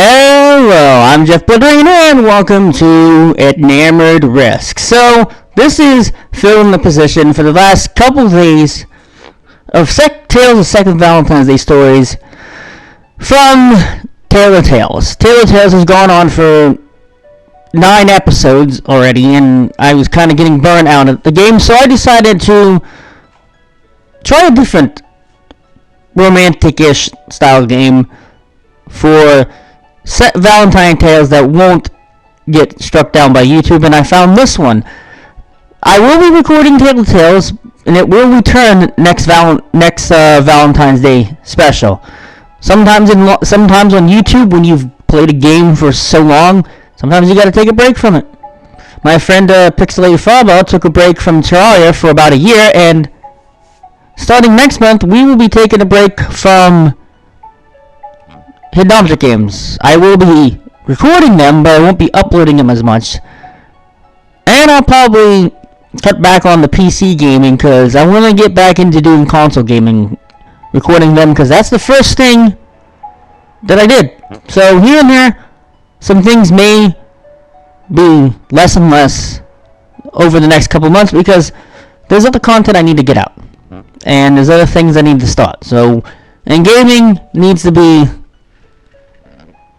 Hello, I'm Jeff Building, and welcome to Enamored Risk. So, this is filling the position for the last couple of days of Tales of Second Valentine's Day stories from TAILOR Tales. TAILOR Tales has gone on for 9 episodes already, and I was kind of getting burnt out at the game, so I decided to try a different romantic-ish style game for Valentine Tales that won't get struck down by YouTube, and I found this one. I will be recording TAILOR Tales, and it will return next Valentine's Day special. Sometimes on YouTube, when you've played a game for so long, sometimes you gotta take a break from it. My friend Pixelated Faba took a break from Terraria for about a year, and starting next month, we will be taking a break from hidden object games. I will be recording them, but I won't be uploading them as much. And I'll probably cut back on the PC gaming, because I want to get back into doing console gaming, recording them, because that's the first thing that I did. So here and there, some things may be less and less over the next couple months, because there's other content I need to get out, and there's other things I need to start. So, and gaming needs to be...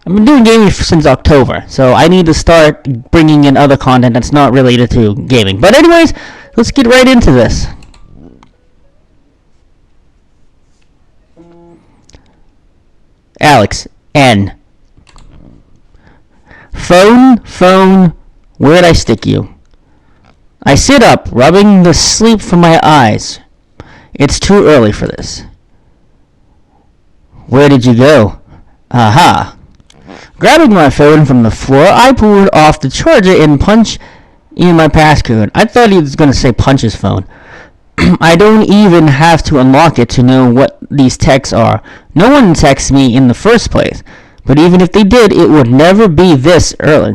I've been doing gaming since October, so I need to start bringing in other content that's not related to gaming. But anyways, let's get right into this. Alex N. Phone, where'd I stick you? I sit up, rubbing the sleep from my eyes. It's too early for this. Where did you go? Aha. Grabbing my phone from the floor, I pulled off the charger and punched in my passcode. I thought he was going to say punch his phone. I don't even have to unlock it to know what these texts are. No one texts me in the first place. But even if they did, it would never be this early.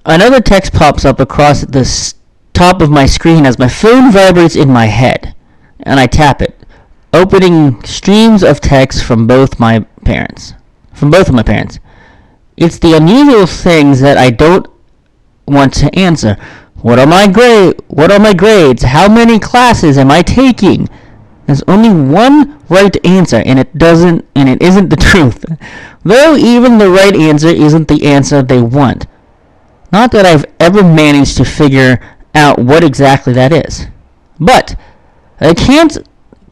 Another text pops up across the top of my screen as my phone vibrates in my head, and I tap it, opening streams of text from both of my parents. It's the unusual things that I don't want to answer. What are my grades? How many classes am I taking? There's only one right answer, and it isn't the truth. Though even the right answer isn't the answer they want. Not that I've ever managed to figure out what exactly that is. But I can't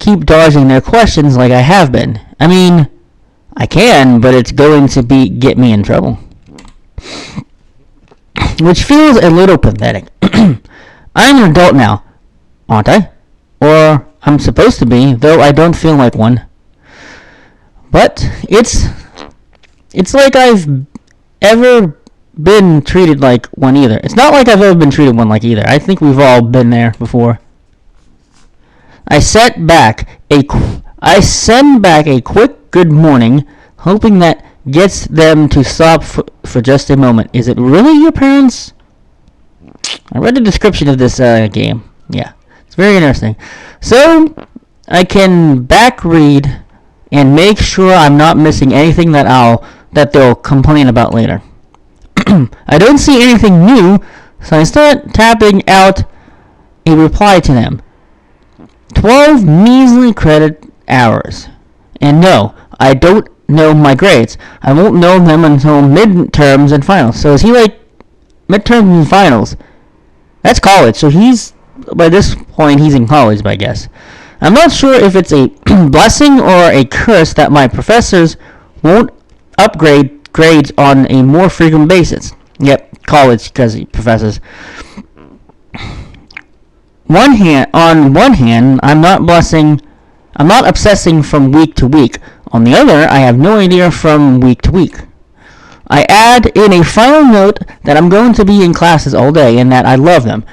keep dodging their questions like I have been. I mean, I can, but it's going to get me in trouble. Which feels a little pathetic. I'm an adult now, aren't I? Or I'm supposed to be, though I don't feel like one. But it's like I've ever been treated like one either. It's not like I've ever been treated one like either. I think we've all been there before. I send back a quick good morning, hoping that gets them to stop for just a moment. Is it really your parents? I read the description of this game. Yeah, it's very interesting. So, I can back read and make sure I'm not missing anything that they'll complain about later. I don't see anything new, so I start tapping out a reply to them. 12 measly credit hours. And no, I don't know my grades. I won't know them until midterms and finals. So is he like midterms and finals? That's college. So by this point, he's in college, I guess. I'm not sure if it's a blessing or a curse that my professors won't upgrade grades on a more frequent basis. Yep, college, because professors. On one hand, I'm not obsessing from week to week. On the other, I have no idea from week to week. I add in a final note that I'm going to be in classes all day and that I love them,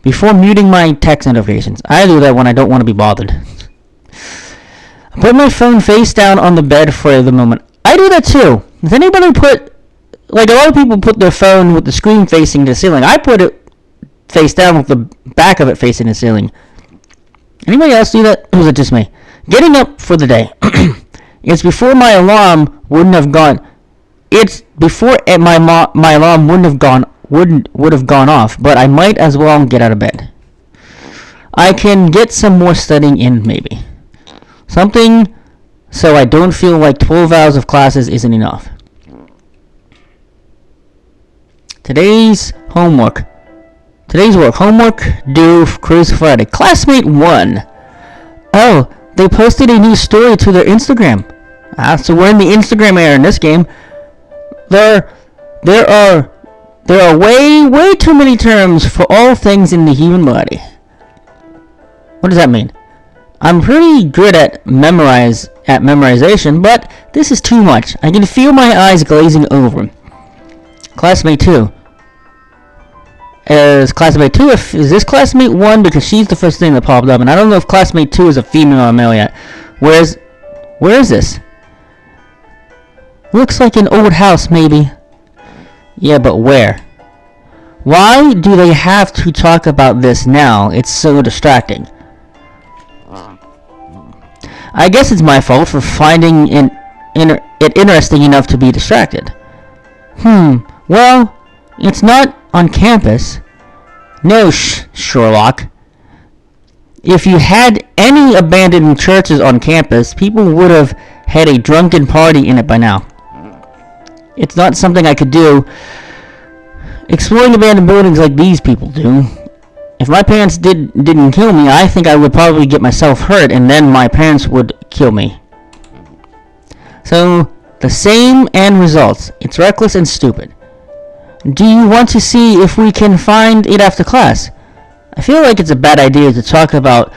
before muting my text notifications. I do that when I don't want to be bothered. I put my phone face down on the bed for the moment. I do that too. Does anybody a lot of people put their phone with the screen facing the ceiling. I put it face down with the back of it facing the ceiling. Anybody else do that? Or was it just me? Getting up for the day. It's before my alarm wouldn't have gone. It's before my alarm would have gone off, but I might as well get out of bed. I can get some more studying in, maybe. Something so I don't feel like 12 hours of classes isn't enough. Today's work. Homework due Cruise Friday. Classmate 1. Oh, they posted a new story to their Instagram. So we're in the Instagram era in this game. There are way too many terms for all things in the human body. What does that mean? I'm pretty good at memorization, but this is too much. I can feel my eyes glazing over. Classmate 2. Is classmate 2 is this classmate 1? Because she's the first thing that popped up, and I don't know if classmate 2 is a female or a male yet. Where is this? Looks like an old house, maybe. Yeah, but where? Why do they have to talk about this now? It's so distracting. I guess it's my fault for finding it interesting enough to be distracted. Well, it's not on campus. No, Sherlock. If you had any abandoned churches on campus, people would have had a drunken party in it by now. It's not something I could do. Exploring abandoned buildings like these people do. If my parents didn't kill me, I think I would probably get myself hurt, and then my parents would kill me. So, the same end results. It's reckless and stupid. Do you want to see if we can find it after class? I feel like it's a bad idea to talk about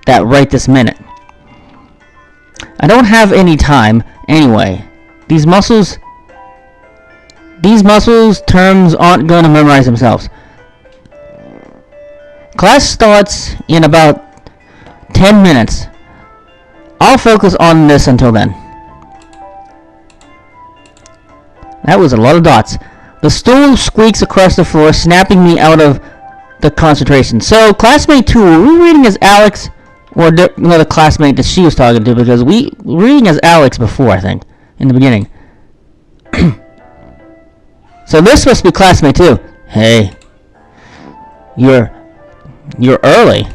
that right this minute. I don't have any time, anyway. These muscles terms aren't going to memorize themselves. Class starts in about 10 minutes. I'll focus on this until then. That was a lot of dots. The stool squeaks across the floor, snapping me out of the concentration. So, classmate 2, were we reading as Alex or another classmate that she was talking to? Because we were reading as Alex before, I think, in the beginning. So this must be classmate 2. Hey, you're early.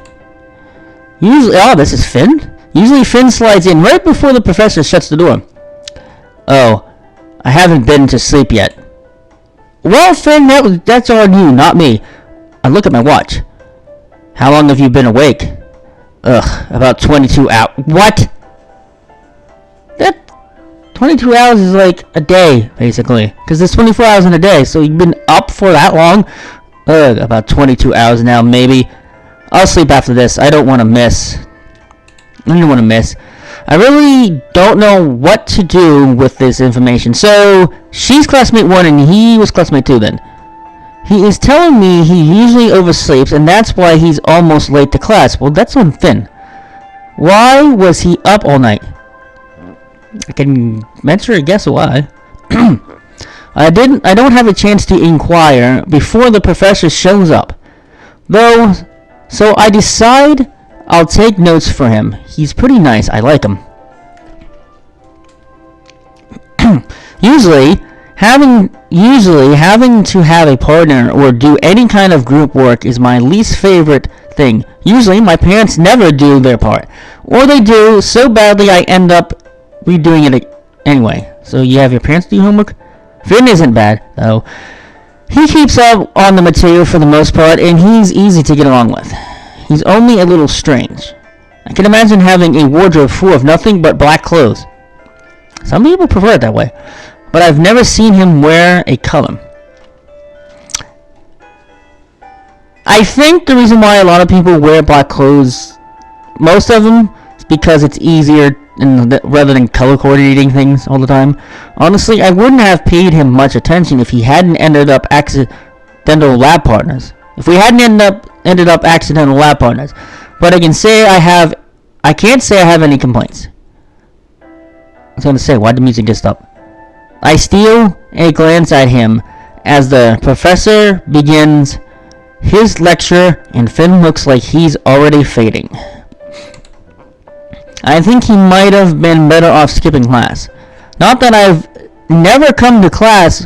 Usually, this is Finn? Usually Finn slides in right before the professor shuts the door. Oh, I haven't been to sleep yet. Well, Finn, that's on you, not me. I look at my watch. How long have you been awake? About 22 hours. What? That 22 hours is like a day, basically. Because there's 24 hours in a day, so you've been up for that long? About 22 hours now, maybe. I'll sleep after this. I don't want to miss. I really don't know what to do with this information. So, she's classmate 1 and he was classmate 2 then. He is telling me he usually oversleeps and that's why he's almost late to class. Well, that's on Finn. Why was he up all night? I can venture a guess why. I don't have a chance to inquire before the professor shows up. Though, so I decide I'll take notes for him. He's pretty nice. I like him. Usually having to have a partner or do any kind of group work is my least favorite thing. Usually my parents never do their part. Or they do so badly I end up redoing it anyway. So you have your parents do homework? Finn isn't bad, though. He keeps up on the material for the most part, and he's easy to get along with. He's only a little strange. I can imagine having a wardrobe full of nothing but black clothes. Some people prefer it that way, but I've never seen him wear a color. I think the reason why a lot of people wear black clothes, most of them, is because it's easier rather than color coordinating things all the time. Honestly, I wouldn't have paid him much attention if he hadn't ended up accidental lab partners. If we hadn't ended up accidental lab partners. But I can't say I have any complaints. I was going to say, why'd the music just stop? I steal a glance at him as the professor begins his lecture, and Finn looks like he's already fading. I think he might have been better off skipping class. Not that I've never come to class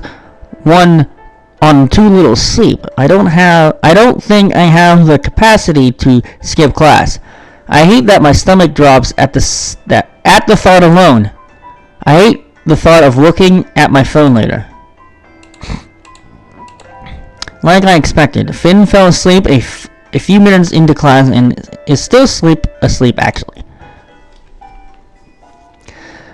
on too little sleep. I don't think I have the capacity to skip class. I hate that my stomach drops at the thought alone. I hate the thought of looking at my phone later. Like I expected, Finn fell asleep a few minutes into class and is still asleep actually.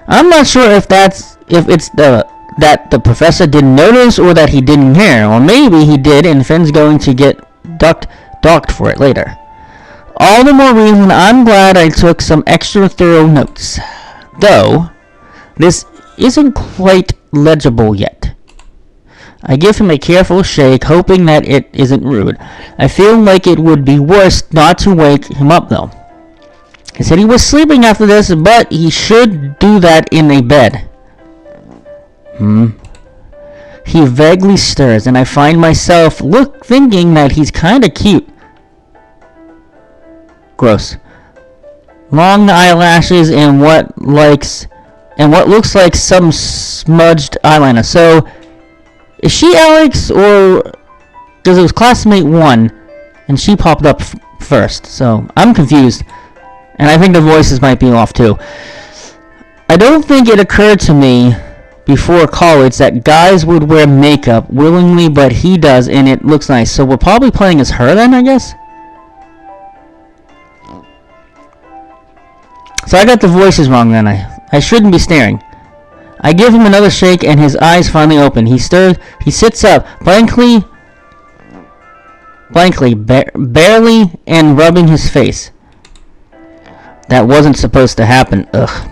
I'm not sure if it's that the professor didn't notice or that he didn't care, or maybe he did and Finn's going to get docked for it later. All the more reason I'm glad I took some extra thorough notes. Though, this isn't quite legible yet. I give him a careful shake, hoping that it isn't rude. I feel like it would be worse not to wake him up though. He said he was sleeping after this, but he should do that in a bed. He vaguely stirs, and I find myself thinking that he's kinda cute. Gross. Long eyelashes and what looks like some smudged eyeliner. So, is she Alex, or because it was classmate 1, and she popped up first? So I'm confused, and I think the voices might be off too. I don't think it occurred to me before college that guys would wear makeup willingly, but he does, and it looks nice. So we're probably playing as her then, I guess. So I got the voices wrong then. I shouldn't be staring. I give him another shake and his eyes finally open. He sits up, blankly, barely, and rubbing his face. That wasn't supposed to happen. Ugh.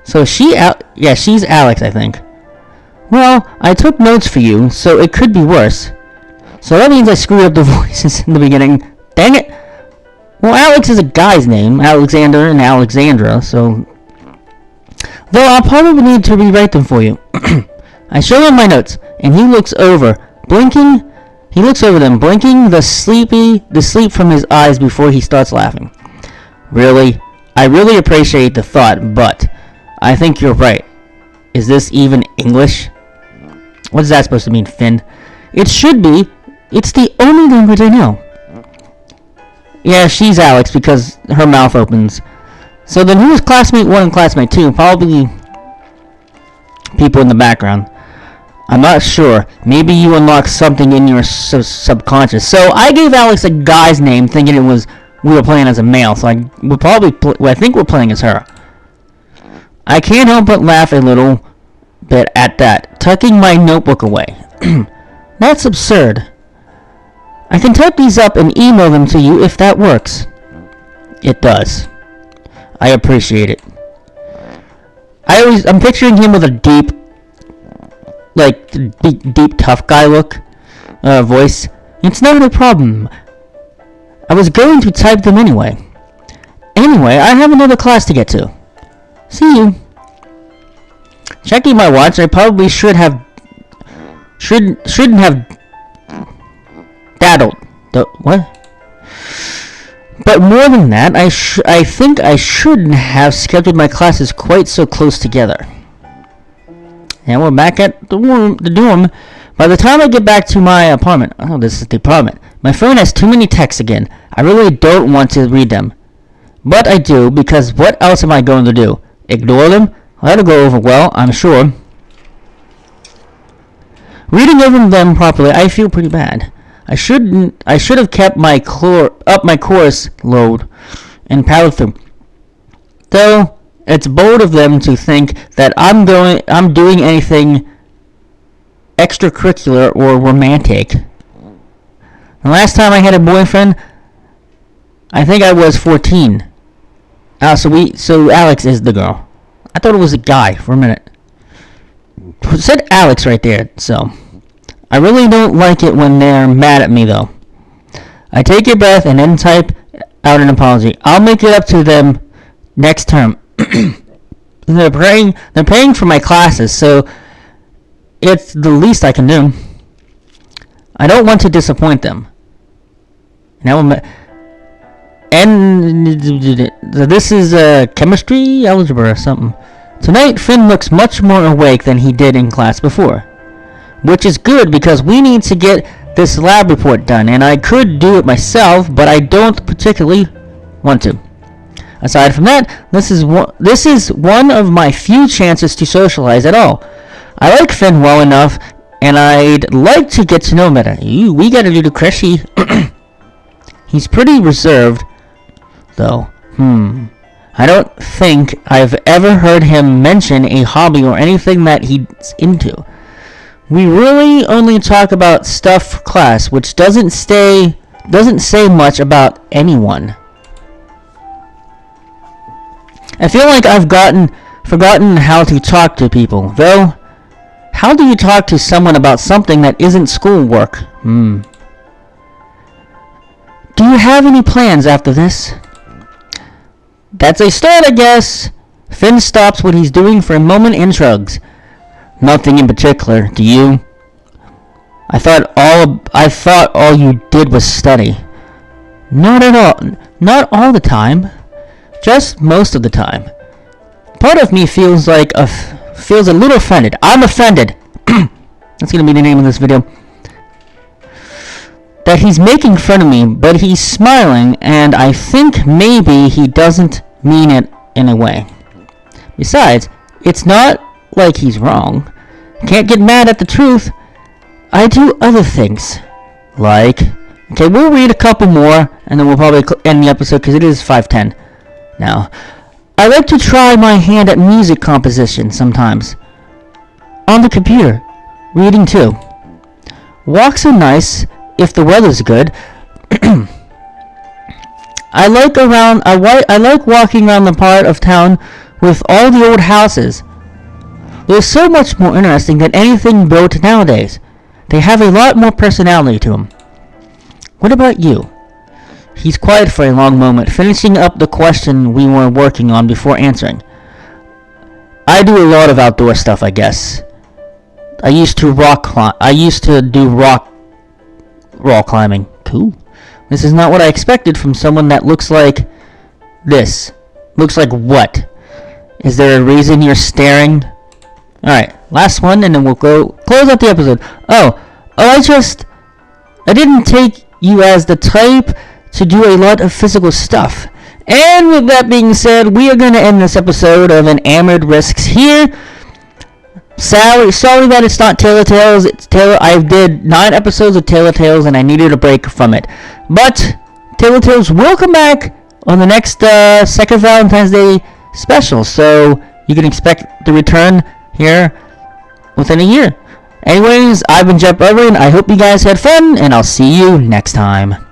So she's Alex, I think. Well, I took notes for you, so it could be worse. So that means I screwed up the voices in the beginning. Dang it. Well, Alex is a guy's name, Alexander and Alexandra, so... Though I'll probably need to rewrite them for you. I show him my notes, and he looks over them, blinking the sleep from his eyes before he starts laughing. Really? I really appreciate the thought, but I think you're right. Is this even English? What is that supposed to mean, Finn? It should be. It's the only language I know. Yeah, she's Alex because her mouth opens. So then who was classmate 1 and classmate 2? Probably people in the background. I'm not sure. Maybe you unlocked something in your subconscious. So I gave Alex a guy's name thinking we were playing as a male. So I think we're playing as her. I can't help but laugh a little bit at that, tucking my notebook away. That's absurd. I can type these up and email them to you if that works. It does. I appreciate it. I'm picturing him with a deep tough guy look, voice. It's not a problem. I was going to type them anyway. Anyway, I have another class to get to. See you. Checking my watch, I probably shouldn't have daddled. What? But more than that, I think I shouldn't have scheduled my classes quite so close together. And we're back at the dorm. By the time I get back to my apartment... Oh, this is the apartment. My phone has too many texts again. I really don't want to read them. But I do, because what else am I going to do? Ignore them? That'll go over well, I'm sure. Reading over them properly, I feel pretty bad. I should have kept my course load and powered through. Though it's bold of them to think that I'm doing anything extracurricular or romantic. The last time I had a boyfriend, I think I was 14. So Alex is the girl. I thought it was a guy for a minute. It said Alex right there, so... I really don't like it when they're mad at me, though. I take a breath and then type out an apology. I'll make it up to them next term. They're paying for my classes, so it's the least I can do. I don't want to disappoint them. And And this is chemistry, algebra, or something. Tonight, Finn looks much more awake than he did in class before. Which is good because we need to get this lab report done. And I could do it myself, but I don't particularly want to. Aside from that, this is one of my few chances to socialize at all. I like Finn well enough, and I'd like to get to know him better. We gotta do the Crushy. He's pretty reserved, though. I don't think I've ever heard him mention a hobby or anything that he's into. We really only talk about stuff for class, which doesn't say much about anyone. I feel like I've forgotten how to talk to people, though. How do you talk to someone about something that isn't schoolwork? Do you have any plans after this? That's a start, I guess. Finn stops what he's doing for a moment and shrugs. Nothing in particular. Do you? I thought all you did was study. Not at all. Not all the time. Just most of the time. Part of me feels a little offended. I'm offended. That's gonna be the name of this video. That he's making fun of me, but he's smiling, and I think maybe he doesn't mean it in a way. Besides, it's not like he's wrong. Can't get mad at the truth. I do other things. Like, okay, we'll read a couple more, and then we'll probably end the episode, because it is 5:10 now. I like to try my hand at music composition sometimes. On the computer. Reading too. Walks are nice if the weather's good. I like walking around the part of town with all the old houses. They're so much more interesting than anything built nowadays. They have a lot more personality to them. What about you? He's quiet for a long moment, finishing up the question we were working on before answering. I do a lot of outdoor stuff, I guess. I used to do rock wall climbing. Cool. This is not what I expected from someone that looks like this. Looks like what? Is there a reason you're staring? Alright, last one, and then we'll go close out the episode. I didn't take you as the type to do a lot of physical stuff. And with that being said, we are going to end this episode of Enamored Risks here. Sorry that it's not Tailor Tales. It's Tailor. I did 9 episodes of Tailor Tales, and I needed a break from it. But Tailor Tales will come back on the next second Valentine's Day special, so you can expect the return here within a year. Anyways, I've been Jeff Everett. I hope you guys had fun, and I'll see you next time.